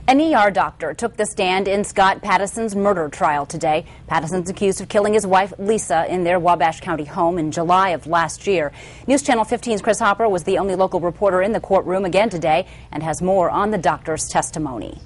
An ER doctor took the stand in Scott Pattison's murder trial today. Pattison's accused of killing his wife, Lisa, in their Wabash County home in July of last year. News Channel 15's Chris Hopper was the only local reporter in the courtroom again today and has more on the doctor's testimony.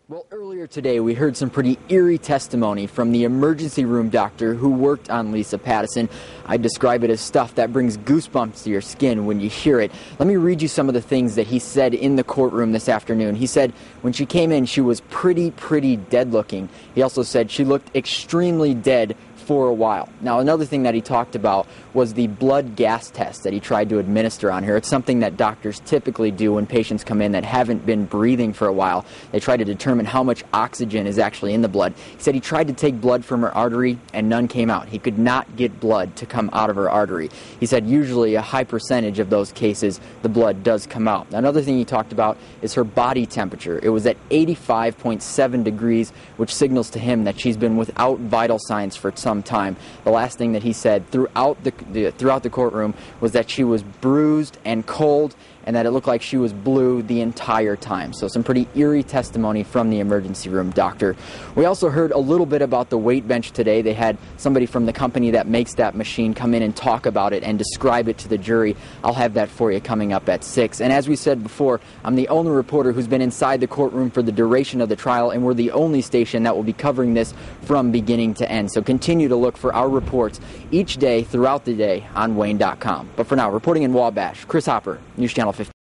Well, earlier today we heard some pretty eerie testimony from the emergency room doctor who worked on Lisa Pattison. I describe it as stuff that brings goosebumps to your skin when you hear it. Let me read you some of the things that he said in the courtroom this afternoon. He said when she came in, she was pretty dead looking. He also said she looked extremely dead for a while. Now, another thing that he talked about was the blood gas test that he tried to administer on her. It's something that doctors typically do when patients come in that haven't been breathing for a while. They try to determine how much oxygen is actually in the blood. He said he tried to take blood from her artery and none came out. He could not get blood to come out of her artery. He said usually a high percentage of those cases the blood does come out. Another thing he talked about is her body temperature. It was at 85.7 degrees, which signals to him that she's been without vital signs for some time. The last thing that he said throughout the courtroom was that she was bruised and cold and that it looked like she was blue the entire time. So some pretty eerie testimony from the emergency room doctor. We also heard a little bit about the weight bench today. They had somebody from the company that makes that machine come in and talk about it and describe it to the jury. I'll have that for you coming up at 6. And as we said before, I'm the only reporter who's been inside the courtroom for the duration of the trial, and we're the only station that will be covering this from beginning to end. So continue to look for our reports each day throughout the day on Wayne.com. But for now, reporting in Wabash, Chris Hopper, News Channel 15.